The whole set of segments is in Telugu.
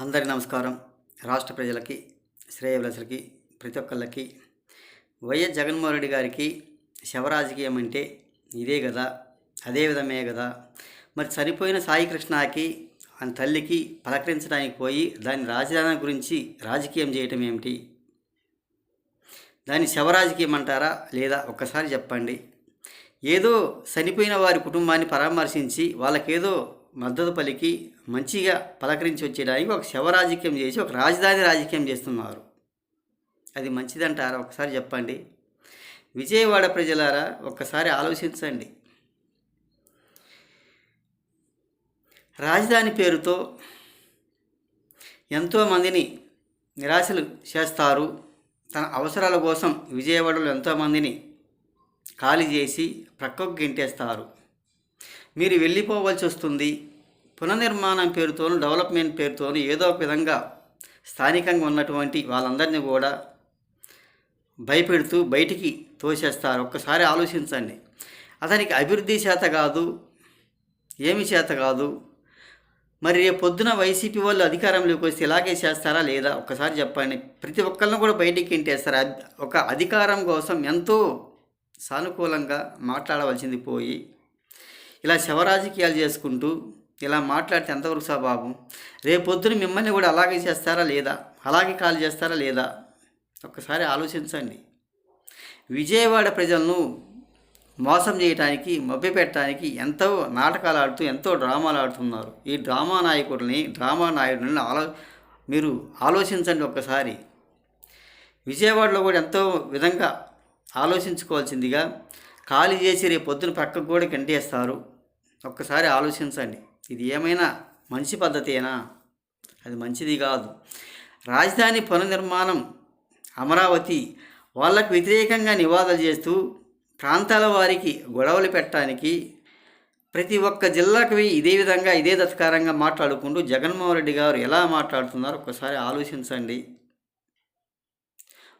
అందరి నమస్కారం. రాష్ట్ర ప్రజలకి, శ్రేయోభిలాషులకి, ప్రతి ఒక్కళ్ళకి వైఎస్ జగన్మోహన్ రెడ్డి గారికి శవరాజకీయం అంటే ఇదే కదా, అదే విధమే కదా. మరి చనిపోయిన సాయి కృష్ణకి ఆయన తల్లికి పలకరించడానికి పోయి దాని రాజధాని గురించి రాజకీయం చేయటం ఏమిటి? దాన్ని శవరాజకీయం అంటారా లేదా ఒక్కసారి చెప్పండి. ఏదో చనిపోయిన వారి కుటుంబాన్ని పరామర్శించి వాళ్ళకేదో మద్దతు పలికి మంచిగా పలకరించి వచ్చేయడానికి ఒక శవరాజకీయం చేసి ఒక రాజధాని రాజకీయం చేస్తున్నారు. అది మంచిదంటారా? ఒకసారి చెప్పండి. విజయవాడ ప్రజలారా ఒక్కసారి ఆలోచించండి. రాజధాని పేరుతో ఎంతోమందిని నిరాశలు చేస్తారు. తన అవసరాల కోసం విజయవాడలో ఎంతోమందిని ఖాళీ చేసి ప్రక్కకు గెంటేస్తారు. మీరు వెళ్ళిపోవలసి వస్తుంది. పునర్నిర్మాణం పేరుతోనూ డెవలప్మెంట్ పేరుతోనూ ఏదో ఒక విధంగా స్థానికంగా ఉన్నటువంటి వాళ్ళందరినీ కూడా భయపెడుతూ బయటికి తోసేస్తారు. ఒక్కసారి ఆలోచించండి. అతనికి అభివృద్ధి చేత కాదు, ఏమి చేత కాదు. మరి రేపు పొద్దున వైసీపీ వాళ్ళు అధికారంలోకి వస్తే ఇలాగే చేస్తారా లేదా ఒక్కసారి చెప్పండి. ప్రతి ఒక్కరిని కూడా బయటికి గెంటేస్తారు. ఒక అధికారం కోసం ఎంతో సానుకూలంగా మాట్లాడవలసింది పోయి ఇలా శవరాజకీయాలు చేసుకుంటూ ఇలా మాట్లాడితే ఎంతవరకు స్వభావం? రేపొద్దున మిమ్మల్ని కూడా అలాగే చేస్తారా లేదా, అలాగే కాల్ చేస్తారా లేదా ఒక్కసారి ఆలోచించండి. విజయవాడ ప్రజలను మోసం చేయడానికి, మభ్యపెట్టడానికి ఎంతో నాటకాలు ఆడుతూ ఎంతో డ్రామాలు ఆడుతున్నారు. ఈ డ్రామా నాయుడిని మీరు ఆలోచించండి ఒక్కసారి. విజయవాడలో కూడా ఎంతో విధంగా ఆలోచించుకోవాల్సిందిగా ఖాళీ చేసి రేపు పొద్దున పక్కకు కూడా గంటేస్తారు. ఒక్కసారి ఆలోచించండి. ఇది ఏమైనా మంచి పద్ధతేనా? అది మంచిది కాదు. రాజధాని పునర్నిర్మాణం అమరావతి వాళ్ళకు వ్యతిరేకంగా నివాదాలు చేస్తూ ప్రాంతాల వారికి గొడవలు పెట్టడానికి ప్రతి ఒక్క జిల్లాకి ఇదే విధంగా ఇదే దత్కారంగా మాట్లాడుకుంటూ జగన్మోహన్ రెడ్డి గారు ఎలా మాట్లాడుతున్నారో ఒక్కసారి ఆలోచించండి.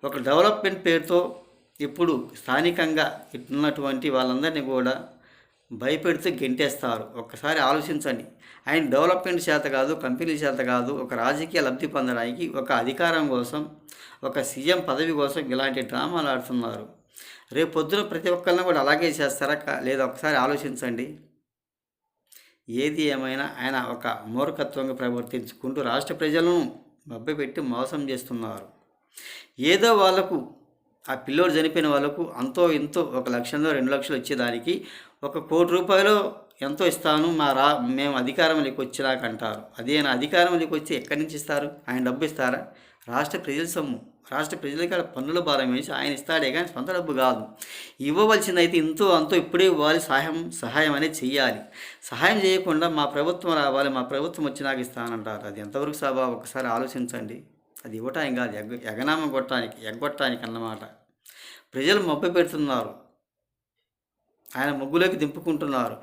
ఒక డెవలప్మెంట్ పేరుతో ఇప్పుడు స్థానికంగా ఇట్టున్నటువంటి వాళ్ళందరినీ కూడా భయపెడుతూ గెంటేస్తారు. ఒక్కసారి ఆలోచించండి. ఆయన డెవలప్మెంట్ చేత కాదు, కంపెనీ చేత కాదు, ఒక రాజకీయ లబ్ధి పొందడానికి, ఒక అధికారం కోసం, ఒక సీఎం పదవి కోసం ఇలాంటి డ్రామాలు ఆడుతున్నారు. రేపు పొద్దున ప్రతి ఒక్కరిని కూడా అలాగే చేస్తారా లేదా ఒకసారి ఆలోచించండి. ఏది ఏమైనా ఆయన ఒక మూర్ఖత్వంగా ప్రవర్తించుకుంటూ రాష్ట్ర ప్రజలను మభ్యపెట్టి మోసం చేస్తున్నారు. ఏదో వాళ్ళకు ఆ పిల్లోడు చనిపోయిన వాళ్ళకు అంతో ఎంతో 1 లక్షలో 2 లక్షలు వచ్చేదానికి 1 కోటి రూపాయలు ఎంతో ఇస్తాను మేము అధికారంలోకి వచ్చినాక అంటారు. అదేనా అధికారంలోకి వచ్చి ఎక్కడి నుంచి ఇస్తారు? ఆయన డబ్బు ఇస్తారా? రాష్ట్ర ప్రజల సొమ్ము, రాష్ట్ర ప్రజలకి పన్నుల భారం వేసి ఆయన ఇస్తాడే కానీ సొంత డబ్బు కాదు. ఇవ్వవలసిందైతే ఇంతో అంతో ఇప్పుడే ఇవ్వాలి. సహాయం అనేది చెయ్యాలి. సహాయం చేయకుండా మా ప్రభుత్వం రావాలి, మా ప్రభుత్వం వచ్చి నాకు ఇస్తానంటారు. అది ఎంతవరకు స్వభావం ఒకసారి ఆలోచించండి. అది ఇవ్వటానికి కాదు, ఎగనామం ఎగ్గొట్టడానికి అన్నమాట. ప్రజలు మభ్య పెడుతున్నారు, ఆయన ముగ్గులోకి దింపుకుంటున్నారు.